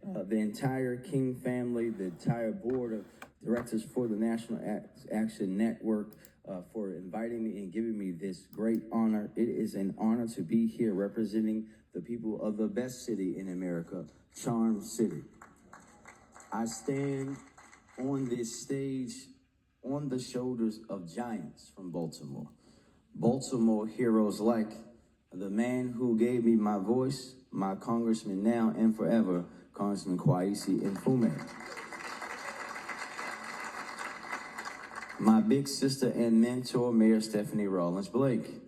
the entire King family, the entire board of directors for the National Action Network, for inviting me and giving me this great honor. It is an honor to be here representing the people of the best city in America, Charm City. I stand on this stage on the shoulders of giants from Baltimore. Baltimore heroes like the man who gave me my voice, my congressman now and forever, Congressman Kweisi Mfume. My big sister and mentor, Mayor Stephanie Rawlins Blake.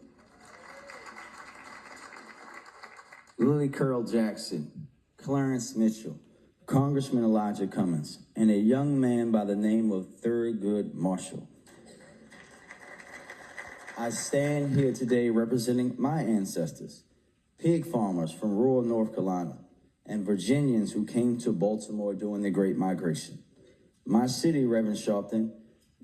Lily Curl Jackson, Clarence Mitchell, Congressman Elijah Cummings, and a young man by the name of Thurgood Marshall. I stand here today representing my ancestors, pig farmers from rural North Carolina, and Virginians who came to Baltimore during the Great Migration. My city, Reverend Sharpton,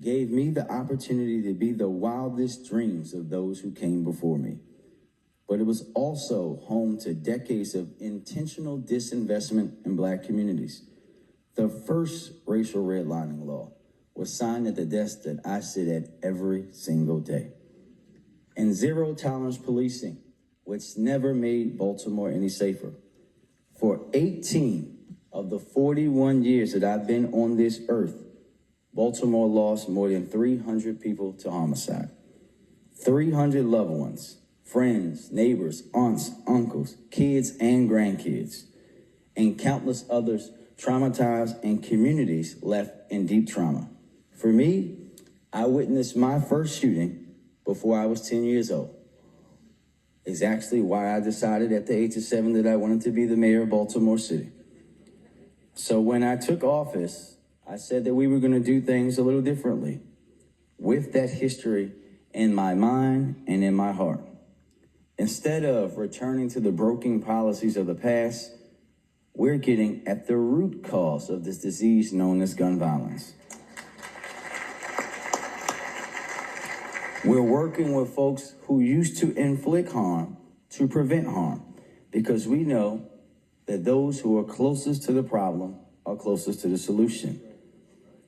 gave me the opportunity to be the wildest dreams of those who came before me. But it was also home to decades of intentional disinvestment in Black communities. The first racial redlining law was signed at the desk that I sit at every single day. And zero tolerance policing, which never made Baltimore any safer. For 18 of the 41 years that I've been on this earth, Baltimore lost more than 300 people to homicide. 300 loved ones, friends, neighbors, aunts, uncles, kids, and grandkids, and countless others traumatized and communities left in deep trauma. For me, I witnessed my first shooting before I was 10 years old. It's actually why I decided at the age of 7 that I wanted to be the mayor of Baltimore City. So when I took office, I said that we were going to do things a little differently with that history in my mind and in my heart. Instead of returning to the broken policies of the past, we're getting at the root cause of this disease known as gun violence. We're working with folks who used to inflict harm to prevent harm, because we know that those who are closest to the problem are closest to the solution.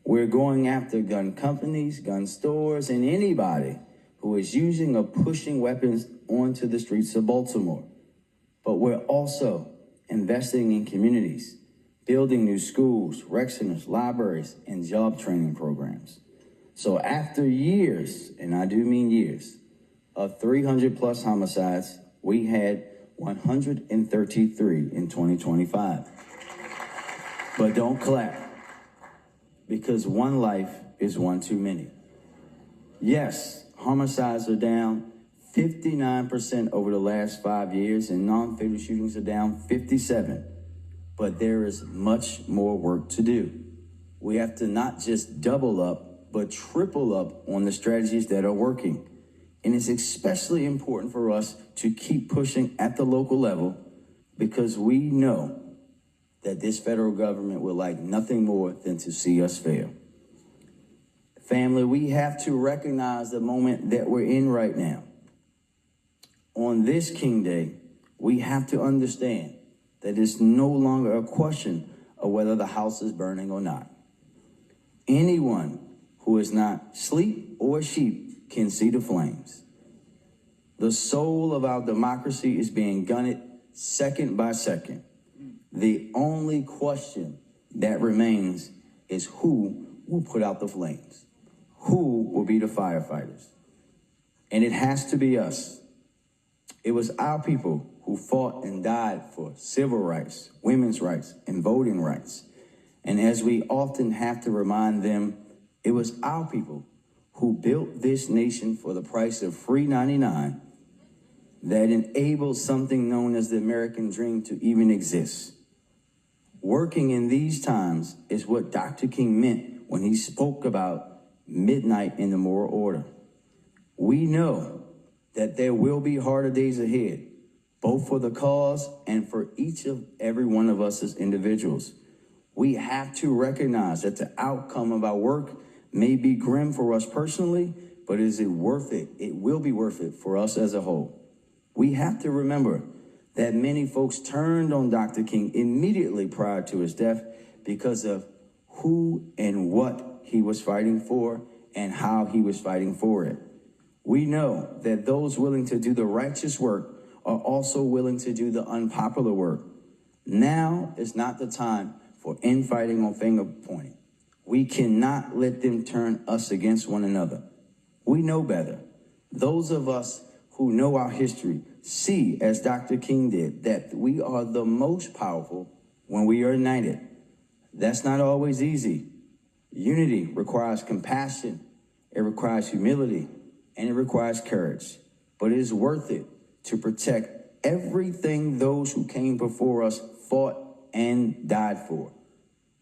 We're going after gun companies, gun stores, and anybody who is using or pushing weapons onto the streets of Baltimore. But we're also investing in communities, building new schools, rec centers, libraries, and job training programs. So after years, and I do mean years, of 300 plus homicides, we had 133 in 2025. But don't clap, because one life is one too many. Yes, homicides are down 59% over the last 5 years, and non-fatal shootings are down 57%. But there is much more work to do. We have to not just double up, but triple up on the strategies that are working. And it's especially important for us to keep pushing at the local level, because we know that this federal government would like nothing more than to see us fail. Family, we have to recognize the moment that we're in right now. On this King Day, we have to understand that it's no longer a question of whether the house is burning or not. Anyone who is not sleep or sheep can see the flames. The soul of our democracy is being gunned second by second. The only question that remains is who will put out the flames? Who will be the firefighters? And it has to be us. It was our people who fought and died for civil rights, women's rights, and voting rights. And as we often have to remind them, it was our people who built this nation for the price of free 99 that enabled something known as the American dream to even exist. Working in these times is what Dr. King meant when he spoke about midnight in the moral order. We know that there will be harder days ahead, both for the cause and for each of every one of us as individuals. We have to recognize that the outcome of our work may be grim for us personally, but is it worth it? It will be worth it for us as a whole. We have to remember that many folks turned on Dr. King immediately prior to his death because of who and what he was fighting for and how he was fighting for it. We know that those willing to do the righteous work are also willing to do the unpopular work. Now is not the time for infighting or finger pointing. We cannot let them turn us against one another. We know better. Those of us who know our history see, as Dr. King did, that we are the most powerful when we are united. That's not always easy. Unity requires compassion, it requires humility, and it requires courage. But it is worth it to protect everything those who came before us fought and died for.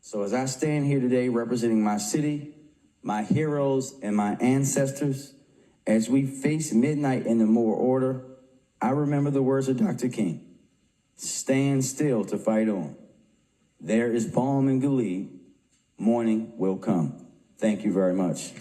So as I stand here today representing my city, my heroes, and my ancestors, as we face midnight in the Moore Order, I remember the words of Dr. King: stand still to fight on. There is balm in Gilead, morning will come. Thank you very much.